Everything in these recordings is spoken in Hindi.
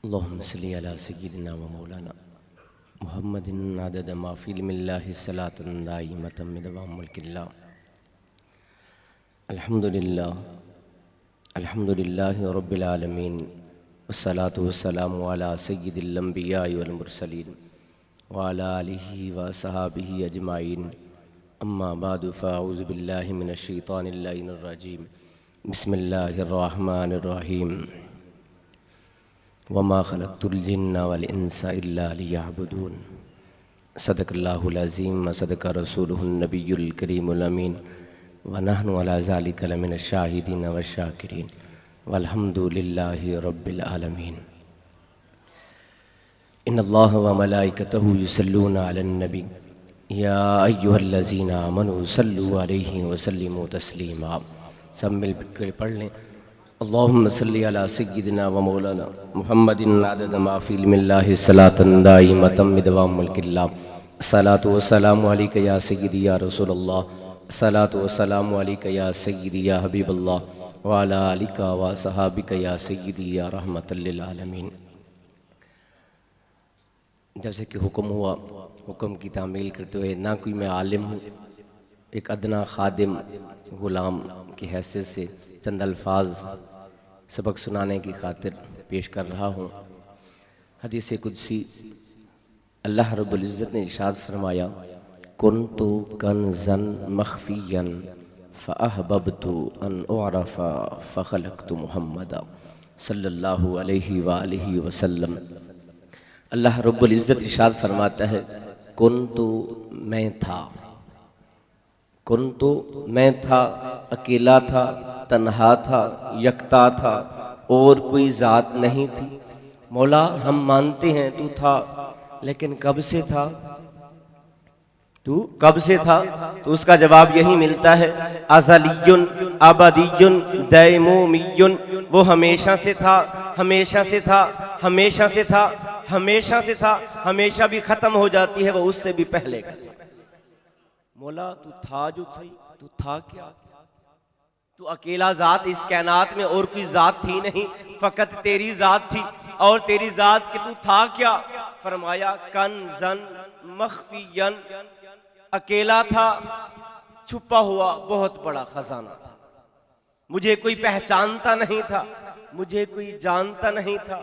अल्लाहुम्मा सल्ली अला सय्यिदिना व मौलाना मुहम्मदिन अदद मा फ़ी इल्मिल्लाहि सलातन दाइमतन बिदवाम मुल्किल्लाह। अल्हम्दुलिल्लाहि रब्बिल आलमीन वस्सलातु वस्सलामु अला सय्यिदिल अंबियाइ वल मुरसलीन व अला आलिहि व असहाबिहि अजमाइन। अम्मा बादु फ़अऊज़ु बिल्लाहि मिनश शैतानिर लाइनिर रजीम। बिस्मिल्लाहिर रहमानिर रहीम। वमा खलक़्तुल जिन्ना वल इंसा इल्ला लियअबुदून। सदक़ल्लाहुल अज़ीम व सदक़ रसूलुहुन नबियुल करीमुल अमीन व नहनु अला ज़ालिका लमिनश शाहिदीन व शाकिरीन वल्हम्दुलिल्लाहि रब्बिल आलमीन। इन्नल्लाह व मलाइकतहु युसल्लूना अलन नबी या अय्युहल्लज़ीना आमनू सल्लु अलैहि व सल्लिमू तस्लीमा। सब मिल कर पढ़ लें। अल्लाहुम्मा सल्ली अला सय्यिदिना व मौलाना मुहम्मदिन अदद मा फ़ी इल्मिल्लाहि सलातन दाइमतन बिदवाम मुल्किल्लाह। अस्सलातु वस्सलामु अलैका या सय्यिदी या रसूलल्लाह। अस्सलातु वस्सलामु अलैका या सय्यिदी या हबीबल्लाह व अला आलिका व सहाबिका या सय्यिदी या रहमतल लिल आलमीन। जैसे कि हुक्म हुआ, हुक्म की तामील करते हुए ना कोई मैं आलिम हूँ, एक अदना खादिम ग़ुलाम की हैसियत से चंद अल्फाज सबक सुनाने की खातिर पेश कर रहा हूँ। हदीस कुदसी अल्लाह रब्बुल इज़्ज़त ने इरशाद फरमाया, कुन्तु कन्ज़न मख़फ़िय्यन फ़अहबब्तु अन उअरफ़ फ़ख़लक़्तु मुहम्मदा सल्लल्लाहु अलैहि व आलिहि वसल्लम। अल्लाह रब्बुल इज़्ज़त इरशाद फरमाता है, कुन्तु मैं था, कुन्तु मैं था, अकेला था, तन्हा था, यकता था और कोई ज़ात नहीं थी। मौला हम मानते हैं तू था, लेकिन कब से था? तू कब से था? तो उसका जवाब यही मिलता है, अज़लियुन अबदियुन दैमुमियुन। वो हमेशा से था, हमेशा से था, हमेशा से था, हमेशा से था। हमेशा भी खत्म हो जाती है, वो उससे भी पहले का था। मौला तू था जो थी, तू था क्या? तू अकेला ज़ात इस कायनात में, और कोई ज़ात थी नहीं, फ़कत तेरी ज़ात थी। और तेरी ज़ात के तू था क्या? फरमाया कन्ज़न मख़फ़ियन, अकेला था, छुपा हुआ बहुत बड़ा खजाना था। मुझे कोई पहचानता नहीं था, मुझे कोई जानता नहीं था,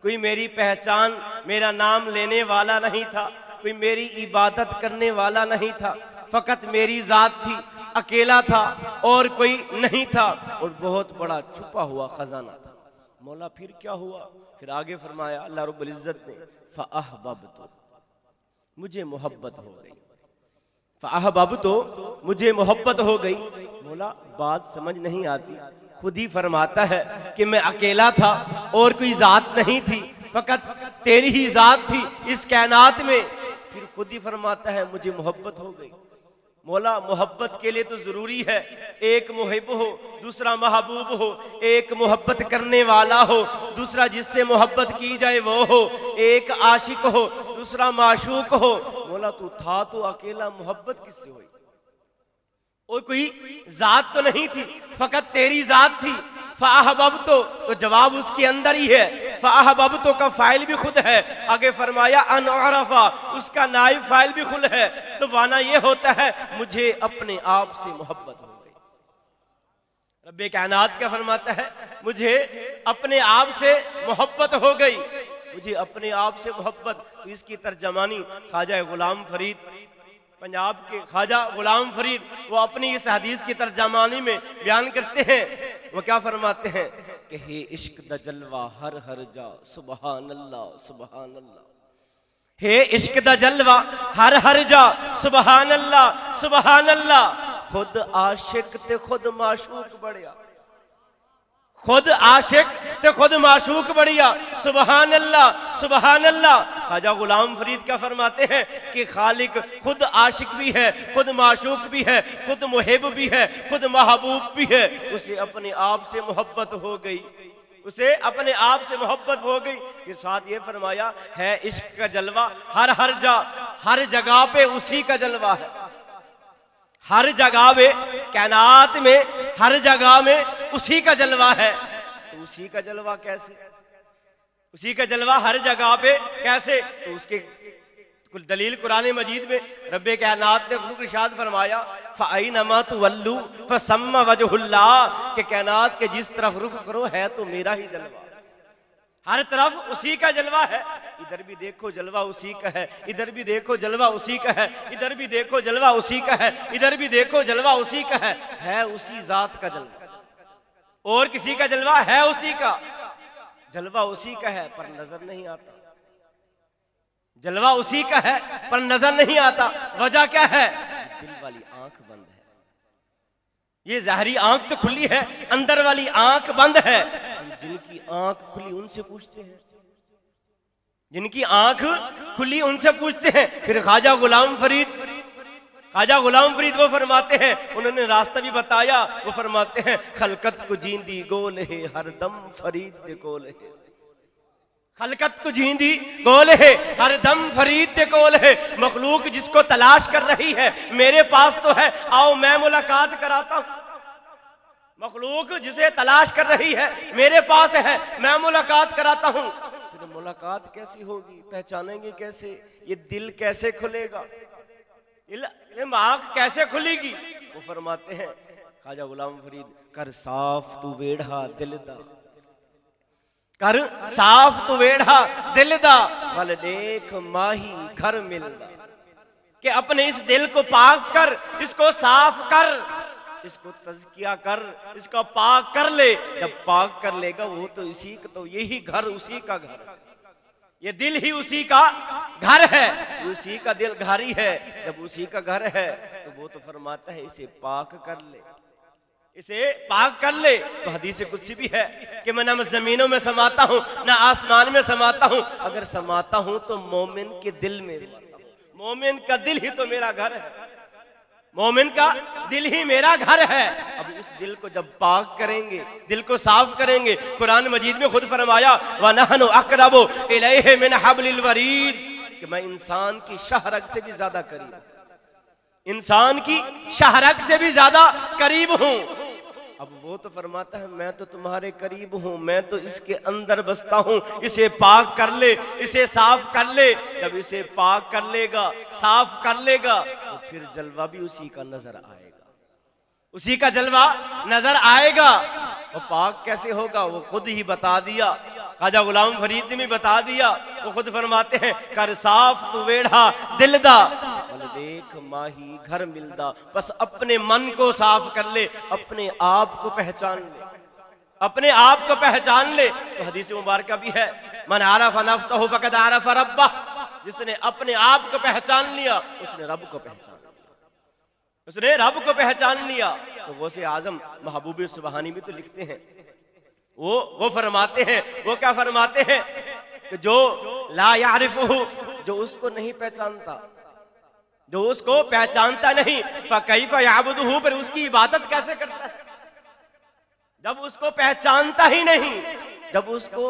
कोई मेरी पहचान, मेरा नाम लेने वाला नहीं था, कोई मेरी इबादत करने वाला नहीं था। फ़कत मेरी ज़ात थी, अकेला था और कोई नहीं था, और बहुत बड़ा छुपा हुआ खजाना था। मौला फिर क्या हुआ? फिर आगे फरमाया अल्लाह रब्बुल इज़्ज़त ने, फ़अहबब्तु, मुझे मोहब्बत हो गई। फ़अहबब्तु, मुझे मोहब्बत हो गई। मौला बात समझ नहीं आती, खुद ही फरमाता है कि मैं अकेला था और कोई ज़ात नहीं थी, फ़कत तेरी ही ज़ात थी इस कायनात में। फिर खुद ही फरमाता है मुझे मोहब्बत हो गई। मौला मोहब्बत के लिए तो ज़रूरी है एक मुहिब हो, दूसरा महबूब हो, एक मोहब्बत करने वाला हो, दूसरा जिससे मोहब्बत की जाए वो हो, एक आशिक हो, दूसरा माशूक हो। मौला तू था तो अकेला, मोहब्बत किससे हुई? और कोई ज़ात तो नहीं थी, फ़कत तेरी ज़ात थी। फ़अहबब्तु, तो जवाब उसके अंदर ही है। फ़अहबब्तु का फ़ाइल भी खुद है। आगे फरमाया अन उअरफ़ा, उसका नाइब फ़ाइल भी खुद है। तो माना ये होता है मुझे अपने आप से मोहब्बत हो गई। रब्बे कायनात क्या फरमाता है? मुझे अपने आप से मोहब्बत हो गई, मुझे अपने आप से मोहब्बत। तो इसकी तर्जमानी ख्वाजा गुलाम फरीद, पंजाब के ख्वाजा गुलाम फरीद, वो अपनी इस हदीस की तर्जमानी में बयान करते हैं। वो क्या फरमाते हैं कि हे इश्क द जलवा हर हर जा सुबहान अल्लाह सुबहान अल्लाह। हे इश्क द जलवा हर हर जा सुबहान अल्लाह सुबहान अल्लाह। खुद आशिक ते खुद माशूक बढ़िया, खुद आशिक ते खुद माशूक बढ़िया। सुबहान अल्लाह सुबहान अल्लाह। ख्वाजा गुलाम फरीद क्या फरमाते हैं कि खालिक खुद आशिक भी है, खुद माशूक भी है, खुद मुहिब भी है, खुद महबूब भी है। उसे अपने आप से मोहब्बत हो गई, उसे अपने आप से मोहब्बत हो गई। फिर साथ ये फरमाया है इश्क का जलवा हर हर जा, हर जगह पे उसी का जलवा है। हर जगह में, कायनात में हर जगह में उसी का जलवा है। तो उसी का जलवा कैसे? उसी का जलवा हर जगह पे कैसे, तो उसके कुल दलील कुरान मजीद में रब्बे कायनात ने खुद इरशाद फरमाया फ़अइनमा तुवल्लू फ़सम्मा वजहुल्लाह, के कायनात के जिस तरफ रुख करो है तो मेरा ही जलवा, हर तरफ उसी का जलवा है। इधर भी देखो जलवा उसी का है, इधर भी देखो जलवा उसी का है, इधर भी देखो जलवा उसी का है, इधर भी देखो जलवा उसी का है उसी जात का जलवा, और किसी का जलवा है उसी का, जलवा उसी का है पर नजर नहीं आता, जलवा उसी का है पर नजर नहीं आता। वजह क्या है? दिल वाली आंख बंद है। ये ज़ाहरी आंख तो खुली है, अंदर वाली आंख बंद है। जिनकी आंख खुली उनसे पूछते हैं, जिनकी आंख खुली उनसे पूछते हैं। फिर ख्वाजा गुलाम फरीद वो फरमाते हैं, उन्होंने रास्ता भी बताया, वो फरमाते हैं खलकत को जींदी गोल है हरदम फरीद दे कोल है, खलकत को जींदी गोल है हर दम फरीद दे कोल है। मखलूक जिसको तलाश कर रही है मेरे पास तो है, आओ मैं मुलाकात कराता हूं। मखलूक जिसे तलाश कर रही है मेरे पास है, मैं मुलाकात कराता हूं। फिर मुलाकात कैसी होगी, पहचानेंगे कैसे, ये दिल कैसे खुलेगा, आंख कैसे खुलेगी? वो फरमाते हैं ख्वाजा गुलाम फरीद, कर साफ तू वेढ़ा दिल दा, कर साफ तू वेढ़ा दिल दा, वल देख माही घर मिलदा, कि अपने इस दिल को पाक कर, इसको साफ कर, इसको तज़किया कर, इसको पाक कर ले। जब पाक कर लेगा वो तो इसी का, तो यही घर उसी का घर, ये दिल ही उसी का घर है, उसी का दिल घर ही है। जब उसी का घर है तो वो तो फरमाता है इसे पाक कर ले, इसे पाक कर ले। तो हदीस कुदसी भी है कि मैं न जमीनों में समाता हूँ ना आसमान में समाता हूँ, अगर समाता हूँ तो मोमिन के दिल में, मोमिन का दिल ही तो मेरा घर है, मोमिन का दिल ही मेरा घर है। अब इस दिल को जब पाक करेंगे, दिल को साफ करेंगे, कुरान मजीद में खुद फरमाया व नहनु अक़रबु इलैहि मिन हब्लिल वरीद, कि मैं इंसान की शाहरग से भी ज्यादा करीब, इंसान की शाहरग से भी ज्यादा करीब हूं। अब वो तो फरमाता है मैं तो तुम्हारे करीब हूं, मैं तो इसके अंदर बसता हूं, इसे पाक कर ले, इसे साफ कर ले। जब इसे पाक कर लेगा, साफ कर लेगा, तो फिर जलवा भी उसी का नजर आएगा, उसी का जलवा नजर आएगा। वो पाक कैसे होगा वो खुद ही बता दिया, ख्वाजा गुलाम फरीद ने भी बता दिया। वो खुद फरमाते हैं कर साफ तू वेढ़ा दिल दा, देख माही घर मिलदा, बस अपने मन को साफ कर ले, अपने आप को पहचान ले, अपने आप को पहचान ले। तो हदीस मुबारक भी है मन आरफ नफ्सहु फक़द आरफ रब्बह, जिसने अपने आप को पहचान लिया उसने रब को पहचान लिया, उसने रब को पहचान लिया। तो वो से आजम महबूब सुबहानी भी तो लिखते हैं, वो फरमाते हैं, वो क्या फरमाते हैं कि जो ला यारिफहु, जो उसको नहीं पहचानता, जो उसको पहचानता नहीं, फ़कैफ़ याबुदुहु, पर उसकी इबादत कैसे करता है? जब उसको पहचानता ही नहीं, जब उसको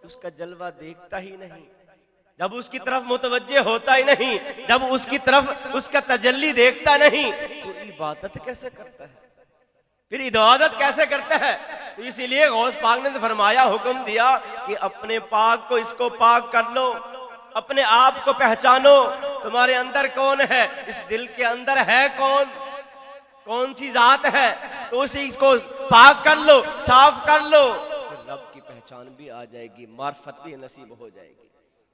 उसका जलवा देखता ही नहीं, जब उसकी तरफ मुतवज्जे होता ही नहीं, जब उसकी तरफ उसका तजल्ली देखता नहीं, तो इबादत कैसे करता है, फिर इबादत कैसे करता है? तो इसीलिए गौस पाक ने फरमाया, हुक्म दिया कि अपने पाक को, इसको पाक कर लो, अपने आप को पहचानो, तुम्हारे अंदर कौन है, इस दिल के अंदर है कौन, कौन सी जात है, तो उसी को पाक कर लो, साफ कर लो, तो रब की पहचान भी आ जाएगी, मार्फत भी नसीब हो जाएगी।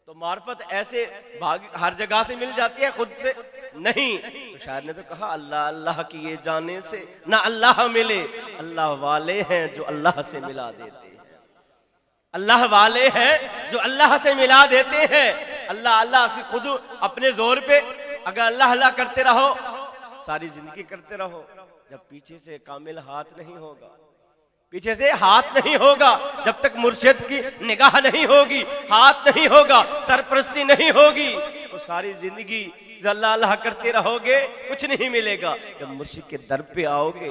तो मार्फत ऐसे भाग हर जगह से मिल जाती है, खुद से नहीं। तो शायर ने तो कहा अल्लाह अल्लाह किए जाने से ना अल्लाह मिले, अल्लाह वाले हैं जो अल्लाह से मिला देते हैं, अल्लाह वाले हैं जो अल्लाह से मिला देते हैं। अल्लाह अल्लाह से खुद अपने जोर पे अगर अल्लाह अल्लाह करते रहो, सारी जिंदगी करते रहो, जब पीछे से कामिल हाथ नहीं होगा, पीछे से हाथ नहीं होगा, जब तक मुर्शिद की निगाह नहीं होगी, हाथ नहीं होगा, सरपरस्ती नहीं होगी, तो सारी जिंदगी अल्लाह अल्लाह करते रहोगे, कुछ नहीं मिलेगा। जब मुर्शिद के दर पे आओगे,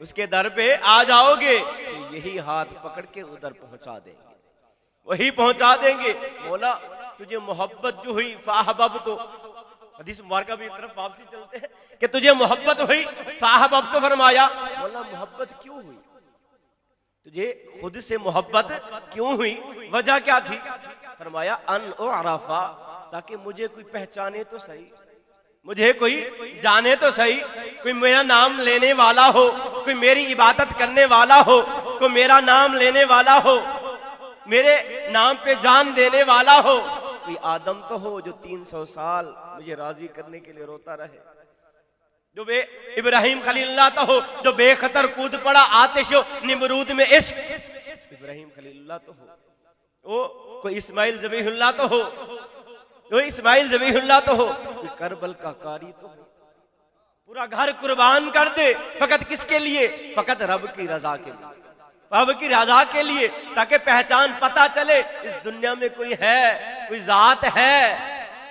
उसके दर पे आ जाओगे, तो यही हाथ पकड़ के उधर पहुंचा देंगे, वही पहुंचा देंगे। मौला तुझे मोहब्बत जो हुई फाहबब, तो हदीस मुबारक भी एक तरफ वापसी चलते हैं कि तुझे मोहब्बत हुई फाहबब, तो फरमाया मौला मोहब्बत क्यों हुई, तुझे खुद से मोहब्बत क्यों हुई, वजह क्या थी? फरमाया अन ओ अराफा, ताकि मुझे कोई पहचाने तो सही, मुझे कोई जाने तो सही, कोई मेरा नाम लेने वाला हो, कोई मेरी इबादत करने वाला हो, कोई मेरा नाम लेने वाला हो, मेरे नाम पे जान देने वाला हो। कोई आदम तो हो जो 300 साल मुझे राजी करने के लिए रोता रहे, जो बे इब्राहिम खलीलुल्लाह तो हो जो बेखतर कूद पड़ा आतिश निमरूद में इश्क, इब्राहिम खलीलुल्लाह तो हो, वो कोई इस्माइल ज़बीहुल्लाह तो हो, वो इस्माइल ज़बीहुल्लाह तो हो, कोई करबल का कारी तो हो, पूरा घर कुर्बान कर दे फकत किसके लिए? फकत रब की रजा के लिए, रब की रजा के लिए, ताकि पहचान पता चले इस दुनिया में कोई है, कोई जात है,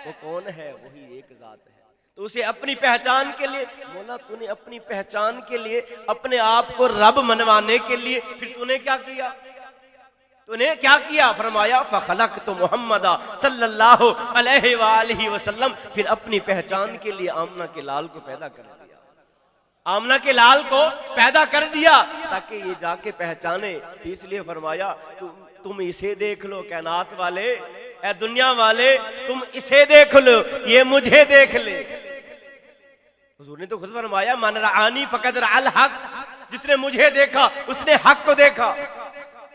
वो कौन है? वही एक जात है। तो उसे अपनी पहचान के लिए, मौला तूने अपनी पहचान के लिए, अपने आप को रब मनवाने के लिए फिर तूने क्या किया? तूने क्या किया? फरमाया फखलक़तु मुहम्मदा सल्लल्लाहु अलैहि वसल्लम, फिर अपनी पहचान के लिए आमना के लाल को पैदा कर दिया, आमना के लाल को पैदा कर दिया ताकि ये जाके पहचाने। तो इसलिए फरमाया तुम इसे देख लो कायनात वाले, ऐ दुनिया वाले, तुम इसे देख लो, ये मुझे देख ले। हुजूर ने तो खुद फरमाया मन रानी फकद रअल हक, जिसने मुझे देखा उसने हक को देखा।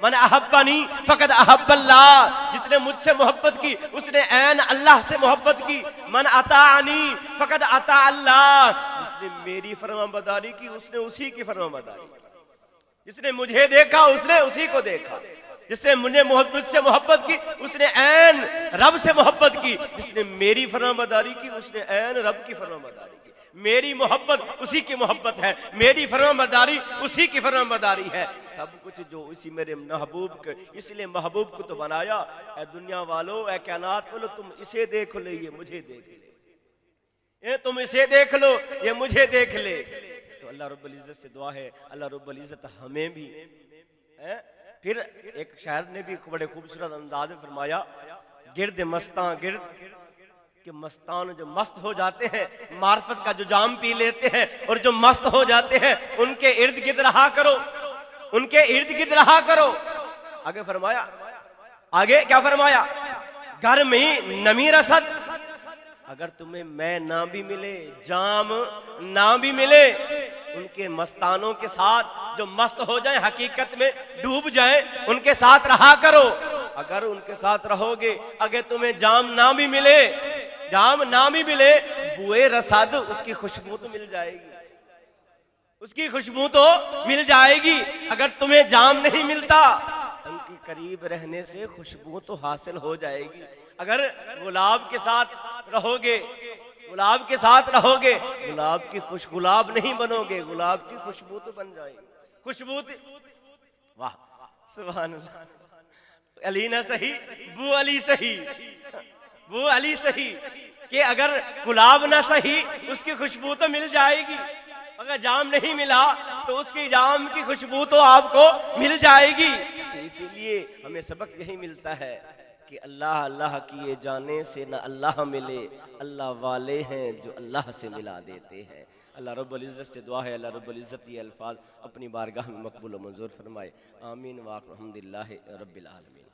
मन अहब्बनी फकद अहब्बल्लाह, जिसने मुझसे मोहब्बत की उसने ऐन अल्लाह से मोहब्बत की। मन अताअनी फकद अता अल्लाह, जिसने मेरी फरमाबरदारी की उसने उसी की फरमाबरदारी की। जिसने मुझे देखा उसने उसी को देखा, जिसने मुझसे मोहब्बत की उसने ऐन रब से मोहब्बत की, जिसने मेरी फरमाबरदारी की उसने ऐन रब की फरमाबरदारी की। मेरी मोहब्बत उसी की मोहब्बत है, मेरी फरमाबरदारी उसी की फरमाबरदारी है। सब कुछ जो उसी मेरे महबूब के, इसलिए महबूब को तो बनाया। ऐ दुनिया वालों, ऐ कायनात वालों, तुम इसे देख लो, ये मुझे देख ले, ये तुम इसे देख लो, ये मुझे देख ले। तो अल्लाह रब्बुल इज्जत से दुआ है, अल्लाह रब्बुल इज्जत हमें भी है। फिर एक शायर ने भी बड़े खूबसूरत अंदाज में फरमाया, गिर्द मस्तां गिर्द कि मस्तान जो मस्त हो जाते हैं, मार्फत का जो जाम पी लेते हैं और जो मस्त हो जाते हैं, उनके इर्द गिर्द रहा करो, उनके इर्द गिर्द रहा करो। आगे फरमाया, आगे क्या फरमाया? घर में नमी रसद, अगर तुम्हें मैं ना भी मिले, जाम ना भी मिले, उनके मस्तानों के साथ जो मस्त हो जाए, हकीकत में डूब जाए, उनके साथ रहा करो। अगर उनके साथ रहोगे, अगर तुम्हें जाम ना भी मिले, जाम ना भी मिले, बुए रसाद, उसकी खुशबू तो मिल जाएगी, उसकी खुशबू तो मिल जाएगी। अगर तुम्हें जाम नहीं मिलता, उनके करीब रहने से खुशबू तो हासिल हो जाएगी। अगर गुलाब के साथ रहोगे, गुलाब के साथ रहोगे, गुलाब की खुश गुलाब नहीं बनोगे, गुलाब की खुशबू तो बन जाएगी। खुशबू, वाह सुभान अल्लाह। अली ना सही, बू अली सही, बू अली सही, कि अगर गुलाब ना सही, उसकी खुशबू तो मिल जाएगी। अगर जाम नहीं मिला तो उसकी जाम की खुशबू तो आपको मिल जाएगी। तो इसीलिए हमें सबक यही मिलता है कि अल्लाह अल्लाह किए जाने से न अल्लाह मिले, अल्लाह वाले हैं जो अल्लाह से मिला देते हैं। अल्लाह रब्बुल इज़्ज़त से दुआ है, अल्लाह रब्बुल इज़्ज़त ये अल्फाज अपनी बारगाह में मकबूल व मंजूर फरमाए। आमीन व अल्हम्दुलिल्लाहि रब्बिल आलमीन।